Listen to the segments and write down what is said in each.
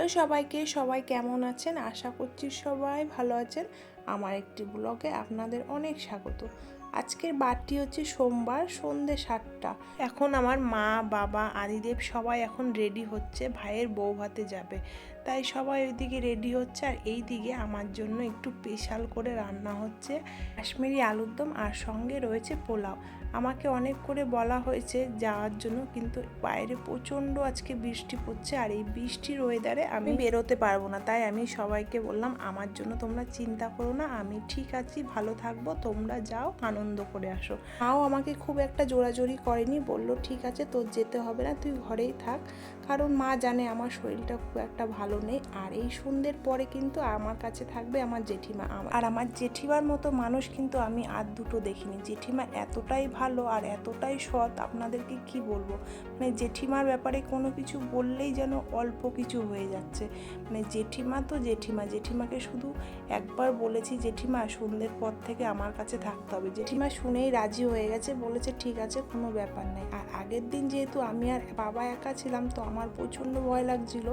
Hello সবাইকে, সবাই কেমন আছেন? আশা করছি সবাই ভালো আছেন। আমার একটি ব্লগে আপনাদের অনেক স্বাগত। আজকের বারটি হচ্ছে সোমবার, সন্ধ্যে 7টা। এখন আমার মা, বাবা, আদিদেব সবাই এখন রেডি হচ্ছে, ভাইয়ের বউ ভাতে যাবে। তাই সবাই ওইদিকে রেডি হচ্ছে, আর এই দিকে আমার জন্য একটু স্পেশাল করে রান্না হচ্ছে কাশ্মীরি আলুর দম, আর সঙ্গে রয়েছে পোলাও। আমাকে অনেক করে বলা হয়েছে যাওয়ার জন্য, কিন্তু বাইরে প্রচণ্ড আজকে বৃষ্টি পড়ছে, আর এই বৃষ্টির ওয়েদারে আমি বেরোতে পারবো না। তাই আমি সবাইকে বললাম আমার জন্য তোমরা চিন্তা করো না, আমি ঠিক আছি, ভালো থাকবো, তোমরা যাও আনন্দ করে আসো। মাও আমাকে খুব একটা জোরাজোরি করেনি, বলল ঠিক আছে তোর যেতে হবে না, তুই ঘরেই থাক, কারণ মা জানে আমার শরীরটা খুব একটা ভালো নেই। আর এই সন্ধ্যের পরে কিন্তু আমার কাছে থাকবে আমার জেঠিমা, আর আমার জেঠিমার মতো মানুষ কিন্তু আমি আর দুটো দেখিনি। জেঠিমা এতটাই ভালো আর এতটাই সৎ, আপনাদেরকে কি বলবো। মানে জেঠিমার ব্যাপারে কোনো কিছু বললেই যেন অল্প কিছু হয়ে যাচ্ছে। মানে জেঠিমা তো জেঠিমাকে শুধু একবার বলেছি জেঠিমা সন্ধ্যের পর থেকে আমার কাছে থাকতে হবে। জেঠিমা শুনেই রাজি হয়ে গেছে, বলেছে ঠিক আছে কোনো ব্যাপার নেই। আর আগের দিন যেহেতু আমি আর বাবা একা ছিলাম, তো আমার প্রচণ্ড ভয় লাগছিল।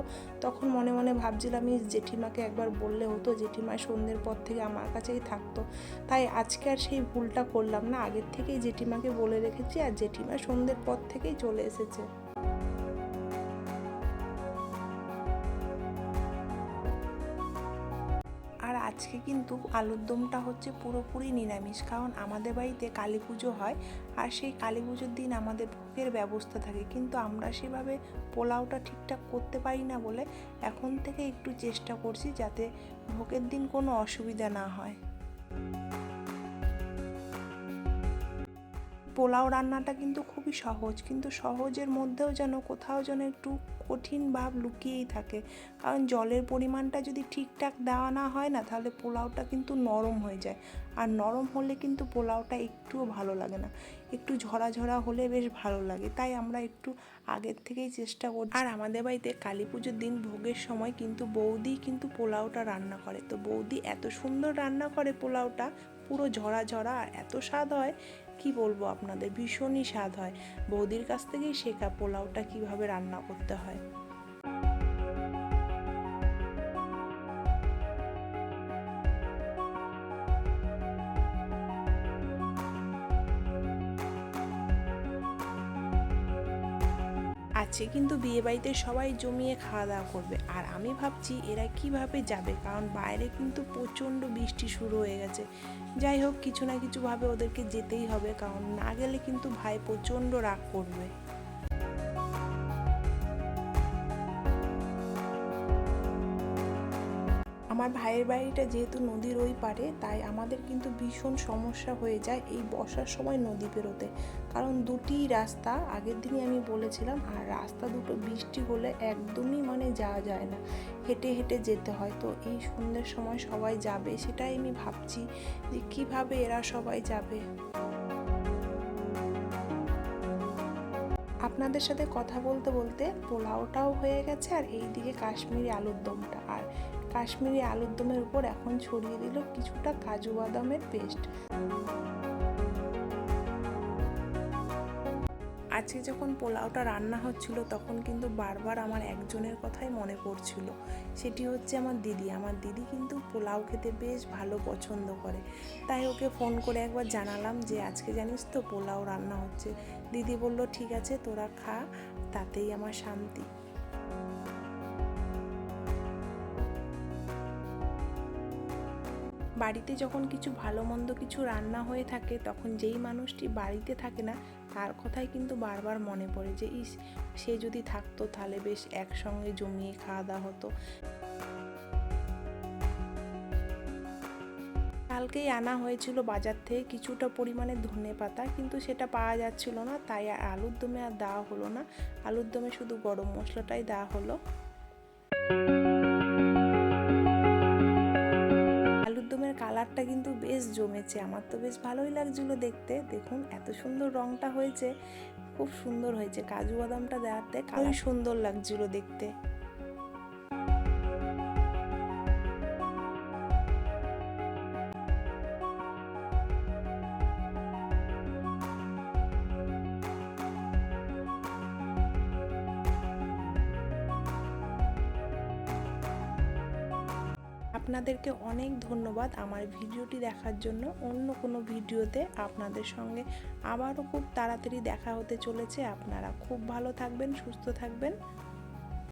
তখন মনে মনে ভাবছিলাম আমি জেঠিমাকে একবার বললে হতো, জেঠিমা সন্ধ্যের পর থেকে আমার কাছেই থাকতো। তাই আজকে আর সেই ভুলটা করলাম না, আগের থেকেই জেঠিমাকে বলে রেখেছি, আর জেঠিমা সন্ধ্যের পর থেকেই চলে এসেছে। আর আজকে কিন্তু আলুর দমটা হচ্ছে পুরোপুরি নিরামিষ, কারণ আমাদের বাড়িতে কালী পুজো হয়, আর সেই কালী পুজোর দিন আমাদের ভোগের ব্যবস্থা থাকে, কিন্তু আমরা সেভাবে পোলাওটা ঠিকঠাক করতে পারি না বলে এখন থেকে একটু চেষ্টা করছি যাতে ভোগের দিন কোনো অসুবিধা না হয়। পোলাও রান্নাটা কিন্তু খুবই সহজ, কিন্তু সহজের মধ্যেও যেন কোথাও যেন একটু কঠিন ভাব লুকিয়েই থাকে, কারণ জলের পরিমাণটা যদি ঠিকঠাক দেওয়া না হয় না, তাহলে পোলাওটা কিন্তু নরম হয়ে যায়, আর নরম হলে কিন্তু পোলাওটা একটুও ভালো লাগে না। একটু ঝরা ঝরা হলে বেশ ভালো লাগে, তাই আমরা একটু আগের থেকেই চেষ্টা করছি। আর আমাদের বাড়িতে কালী পুজোর দিন ভোগের সময় কিন্তু বৌদি কিন্তু পোলাওটা রান্না করে, তো বৌদি এত সুন্দর রান্না করে পোলাওটা, পুরো ঝরা ঝরা, আর এত স্বাদ হয় কি বলবো আপনাদের, ভীষণই স্বাদ হয়। বৌদির কাছ থেকেই শেখা পোলাওটা কিভাবে রান্না করতে হয়। আছে কিন্তু বিয়েবাড়িতে সবাই জমিয়ে খাওয়া দাওয়া করবে, আর আমি ভাবছি এরা কিভাবে যাবে, কারণ বাইরে কিন্তু প্রচণ্ড বৃষ্টি শুরু হয়ে গেছে। যাই হোক, কিছু না কিছুভাবে ওদেরকে যেতেই হবে, কারণ না গেলে কিন্তু ভাই প্রচণ্ড রাগ করবে। আমার ভাইয়ের বাড়িটা যেহেতু নদীর ওই পারে, তাই আমাদের কিন্তু ভীষণ সমস্যা হয়ে যায় এই বর্ষার সময় নদী পেরোতে, কারণ দুটি রাস্তা আগের দিনই আমি বলেছিলাম, আর রাস্তা দুটো বৃষ্টি হলে একদমই মানে যাওয়া যায় না, হেঁটে হেঁটে যেতে হয়। তো এই সন্ধ্যের সময় সবাই যাবে, সেটাই আমি ভাবছি যে কিভাবে এরা সবাই যাবে। আপনাদের সাথে কথা বলতে বলতে পোলাওটাও হয়ে গেছে, আর এই দিকে কাশ্মীরি আলুর দমটা, আর কাশ্মীরি আলুর দমের উপর এখন ছড়িয়ে দিল কিছুটা কাজু বাদামের পেস্ট। আজকে যখন পোলাওটা রান্না হচ্ছিল, তখন কিন্তু বারবার আমার একজনের কথাই মনে পড়ছিল, সেটি হচ্ছে আমার দিদি। আমার দিদি কিন্তু পোলাও খেতে বেশ ভালো পছন্দ করে, তাই ওকে ফোন করে একবার জানালাম যে আজকে জানিস তো পোলাও রান্না হচ্ছে। দিদি বলল ঠিক আছে তোরা খা, তাতেই আমার শান্তি। বাড়িতে যখন কিছু ভালো মন্দ কিছু রান্না হয়ে থাকে, তখন যেই মানুষটি বাড়িতে থাকে না তার কথাই কিন্তু বারবার মনে পড়ে যে ইস, সে যদি থাকতো তাহলে বেশ একসঙ্গে জমিয়ে খাওয়া দাওয়া হতো। কালকেই আনা হয়েছিল বাজার থেকে কিছুটা পরিমাণে ধনেপাতা, কিন্তু সেটা পাওয়া যাচ্ছিল না, তাই আর আলুর দমে আর দেওয়া হলো না। আলুর দমে শুধু গরম মশলাটাই দেওয়া হলো। আলুর দমের কালারটা কিন্তু বেশ জমেছে, আমার তো বেশ ভালোই লাগছিল দেখতে। দেখুন এত সুন্দর রঙটা হয়েছে, খুব সুন্দর হয়েছে, কাজু বাদামটা দেওয়াতে কালার সুন্দর লাগছিল দেখতে। আপনাদেরকে অনেক ধন্যবাদ আমার ভিডিওটি দেখার জন্য। অন্য কোনো ভিডিওতে আপনাদের সঙ্গে আবারও খুব তাড়াতাড়ি দেখা হতে চলেছে। আপনারা খুব ভালো থাকবেন, সুস্থ থাকবেন।